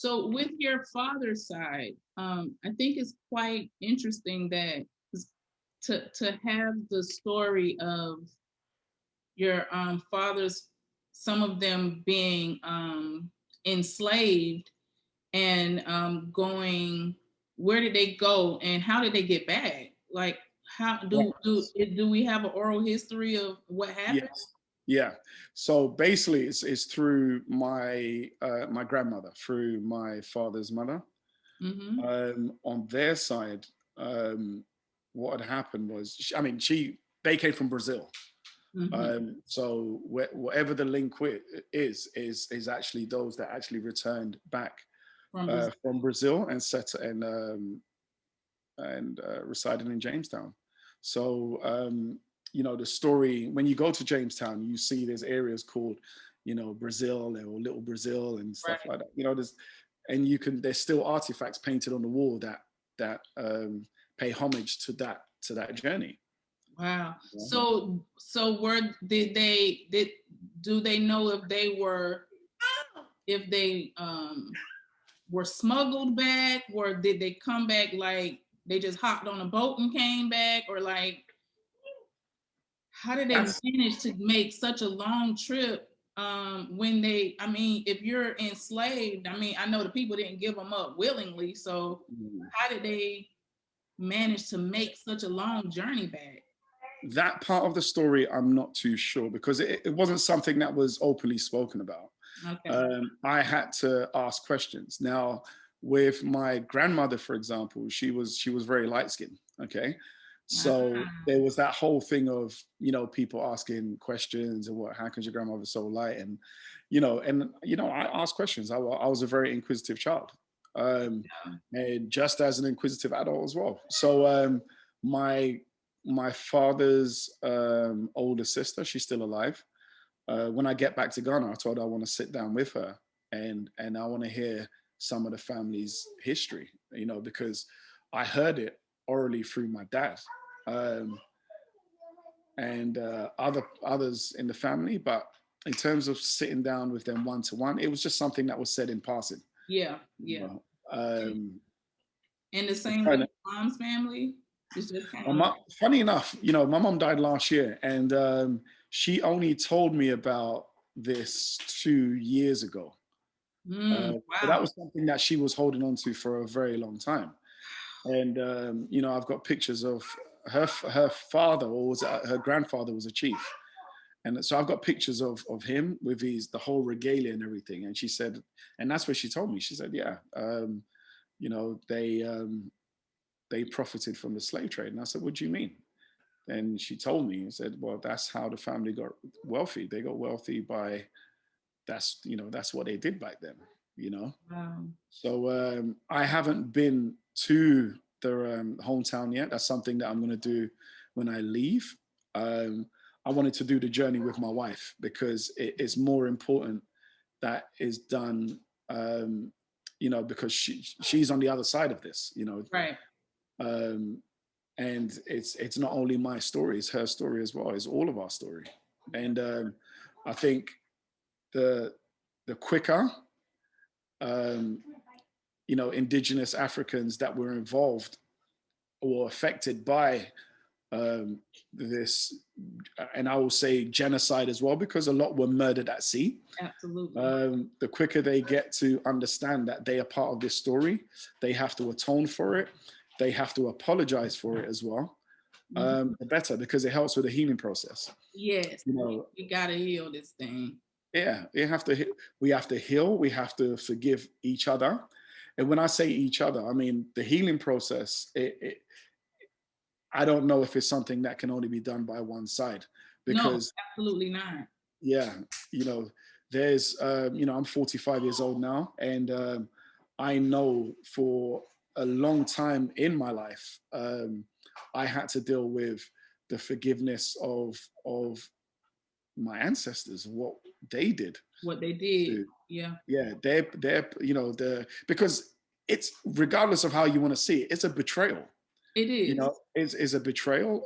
So with your father's side, I think it's quite interesting that to have the story of your fathers, some of them being enslaved and going, where did they go and how did they get back? Like, how do we have an oral history of what happened? Yes. Yeah. So basically, it's through my grandmother, through my father's mother. Mm-hmm. On their side, what had happened was, I mean, they came from Brazil. Mm-hmm. So whatever the link is actually those that actually returned back From Brazil. from Brazil and resided in Jamestown. So the story, when you go to Jamestown, you see there's areas called, Brazil or Little Brazil and stuff Right. like that. There's still artifacts painted on the wall that pay homage to that journey. Wow. Yeah. So where did do they know if they were smuggled back, or did they come back like they just hopped on a boat and came back, or like how did they That's manage to make such a long trip when they, I mean, if you're enslaved, I mean, I know the people didn't give them up willingly, so how did they manage to make such a long journey back? that part of the story. I'm not too sure because it wasn't something that was openly spoken about. Okay. I had to ask questions. Now, with my grandmother, for example, she was very light skinned. Okay, so Ah, there was that whole thing of people asking questions and how comes your grandmother so light, and I asked questions. I was a very inquisitive child, um, yeah. and just as an inquisitive adult as well. So my my father's older sister, she's still alive. When I get back to Ghana, I told her I want to sit down with her and I want to hear some of the family's history, because I heard it orally through my dad um, and others in the family, but in terms of sitting down with them one to one, it was just something that was said in passing. Yeah, You yeah. know, um, And the I'm same trying with to. your mom's family. It's just kind My of like, mom, funny enough, my mom died last year, and she only told me about this 2 years ago. So that wow. was something that she was holding on to for a very long time. And I've got pictures of her father, or was it her grandfather, was a chief, and so I've got pictures of him with the whole regalia and everything. And she said, and that's what she told me. She said, yeah, you know, they um, they profited from the slave trade. And I said, what do you mean? And she told me and said, well, that's how the family got wealthy. They got wealthy by that's what they did back then. You know, Wow. So I haven't been to the hometown yet. That's something that I'm going to do when I leave. I wanted to do the journey with my wife because it's more important that is done. Because she's on the other side of this. Right. Um, and it's not only my story; it's her story as well. It's all of our story. And I think the quicker um, indigenous Africans that were involved or affected by um, this, and I will say genocide as well, because a lot were murdered at sea. Absolutely. The quicker they get to understand that they are part of this story, they have to atone for it, they have to apologize for it as well. Mhm. The better, because it helps with the healing process. Yes, You know, we gotta heal this thing. yeah, we have to heal, we have to forgive each other. And when I say each other, I mean the healing process. I don't know if it's something that can only be done by one side, No, because absolutely not. yeah, you know, there's I'm 45 years old now, and I know for a long time in my life, I had to deal with the forgiveness of my ancestors, what they did. What they did. To, Yeah, yeah, they're because it's, regardless of how you want to see it, it's a betrayal. it is. Is a betrayal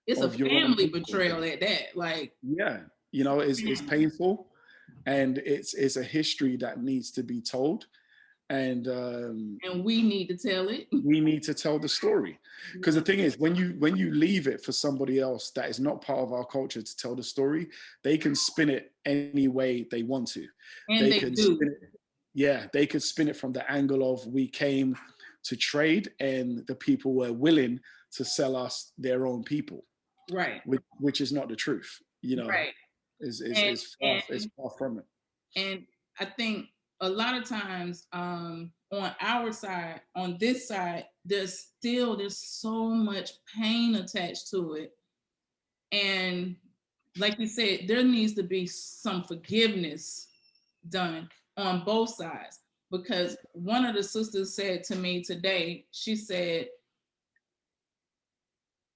It's a of your own family people. betrayal at that. Like, Yeah, is painful, and it's a history that needs to be told, and we need to tell it. we need to tell the story, because the thing is, when you leave it for somebody else that is not part of our culture to tell the story, they can spin it any way they want to. And they can do. spin it, yeah, they could spin it from the angle of we came to trade and the people were willing to sell us their own people, right? Which is not the truth, you know. Right. Is far from it. And I think a lot of times on our side, on this side, there's so much pain attached to it. And like you said, there needs to be some forgiveness done on both sides. Because one of the sisters said to me today, she said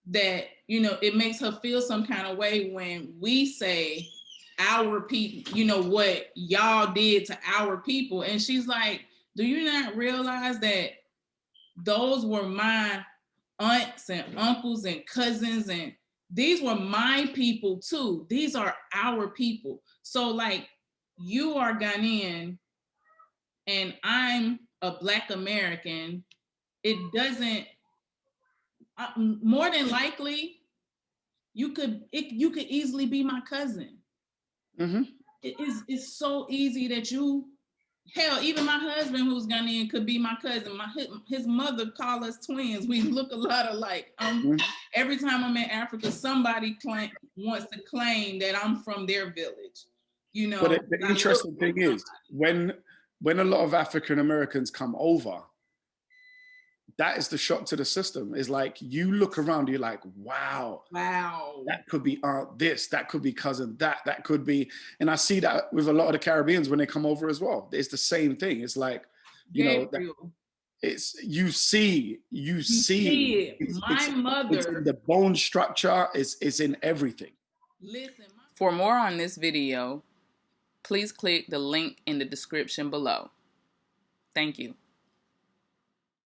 that, you know, it makes her feel some kind of way when we say our people, you know, what y'all did to our people. And she's like, do you not realize that those were my aunts and uncles and cousins, and these were my people too. These are our people. So like, you are Ghanaian and I'm a Black American. It doesn't, more than likely, you could easily be my cousin. Mm-hmm. It's so easy that you, hell, even my husband who's Ghanaian could be my cousin. His mother call us twins. We look a lot alike. Every time I'm in Africa, somebody wants to claim that I'm from their village. You know. But the interesting thing is, when a lot of African Americans come over, that is the shock to the system. Is like, you look around, you're like, wow, that could be aunt this, that could be cousin that could be. And I see that with a lot of the Caribbeans when they come over as well. It's the same thing. It's like, you Gabriel. know, it's you see it. My mother, it's in the bone structure, it's in everything. Listen, for more on this video, please click the link in the description below. Thank you.